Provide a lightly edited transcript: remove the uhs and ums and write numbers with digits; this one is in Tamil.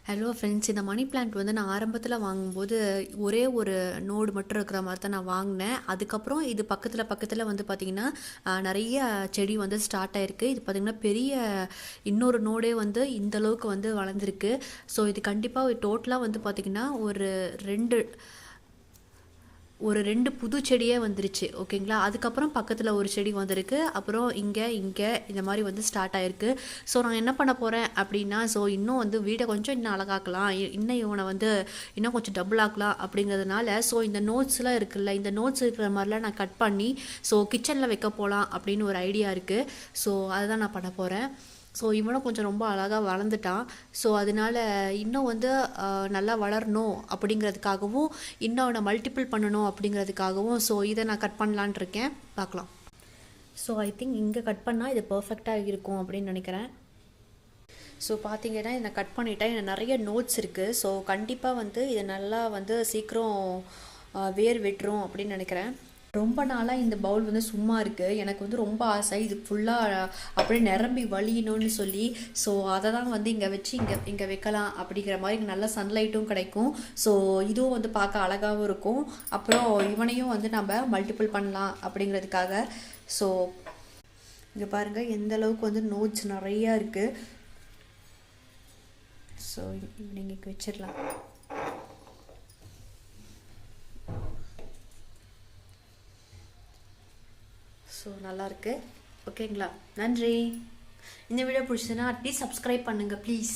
ஹலோ ஃப்ரெண்ட்ஸ், இந்த மணி பிளான்ட் வந்து நான் ஆரம்பத்தில் வாங்கும்போது ஒரே ஒரு நோடு மட்டும் இருக்கிற மாதிரி தான் நான் வாங்கினேன். அதுக்கப்புறம் இது பக்கத்தில் பக்கத்தில் வந்து பார்த்திங்கன்னா நிறைய செடி வந்து ஸ்டார்ட் ஆகிருக்கு. இது பார்த்திங்கன்னா பெரிய இன்னொரு நோடே வந்து இந்த அளவுக்கு வந்து வளர்ந்துருக்கு. ஸோ இது கண்டிப்பாக டோட்டலாக வந்து பார்த்திங்கன்னா ஒரு ரெண்டு புது செடியே வந்துருச்சு. ஓகேங்களா, அதுக்கப்புறம் பக்கத்தில் ஒரு செடி வந்திருக்கு. அப்புறம் இங்கே இந்த மாதிரி வந்து ஸ்டார்ட் ஆகிருக்கு. ஸோ நான் என்ன பண்ண போகிறேன் அப்படின்னா, ஸோ இன்னும் வந்து வீடை கொஞ்சம் இன்னும் அழகாக்கலாம், இன்னும் இவனை வந்து இன்னும் கொஞ்சம் டபுள் ஆக்கலாம் அப்படிங்கிறதுனால ஸோ இந்த நோட்ஸ்லாம் இருக்குல்ல, இந்த நோட்ஸ் இருக்கிற மாதிரிலாம் நான் கட் பண்ணி ஸோ கிச்சனில் வைக்க போகலாம் அப்படின்னு ஒரு ஐடியா இருக்குது. ஸோ அதுதான் நான் பண்ண போகிறேன். ஸோ இவனும் கொஞ்சம் ரொம்ப அழகாக வளர்ந்துட்டான். ஸோ அதனால் இன்னும் வந்து நல்லா வளரணும் அப்படிங்கிறதுக்காகவும் இன்னும் அவனை மல்டிபிள் பண்ணணும் அப்படிங்கிறதுக்காகவும் ஸோ இதை நான் கட் பண்ணலான் இருக்கேன். பார்க்கலாம். ஸோ ஐ திங்க் இங்கே கட் பண்ணால் இது பர்ஃபெக்டாக இருக்கும் அப்படின்னு நினைக்கிறேன். ஸோ பார்த்தீங்கன்னா இதை கட் பண்ணிட்டேன். எனக்கு நிறைய நோட்ஸ் இருக்குது. ஸோ கண்டிப்பாக வந்து இதை நல்லா வந்து சீக்கிரம் வேர் விட்டுரும் அப்படின்னு நினைக்கிறேன். ரொம்ப நாளாக இந்த பவுல் வந்து சும்மா இருக்குது. எனக்கு வந்து ரொம்ப ஆசை இது ஃபுல்லாக அப்படியே நிரம்பி வழியணும்னு சொல்லி. ஸோ அதை தான் வந்து இங்கே வச்சு இங்கே வைக்கலாம் அப்படிங்கிற மாதிரி இங்கே நல்ல சன்லைட்டும் கிடைக்கும். ஸோ இதுவும் வந்து பார்க்க அழகாகவும் இருக்கும். அப்புறம் இவனையும் வந்து நம்ம மல்டிபிள் பண்ணலாம் அப்படிங்கிறதுக்காக. ஸோ இங்கே பாருங்கள் எந்த அளவுக்கு வந்து நோட்ஸ் நிறையா இருக்குது. ஸோ நீங்கள் வச்சிடலாம். ஸோ நல்லாயிருக்கு. ஓகேங்களா, நன்றி. இந்த வீடியோ பிடிச்சதுன்னா அட்லீஸ்ட் சப்ஸ்கிரைப் பண்ணுங்கள் ப்ளீஸ்.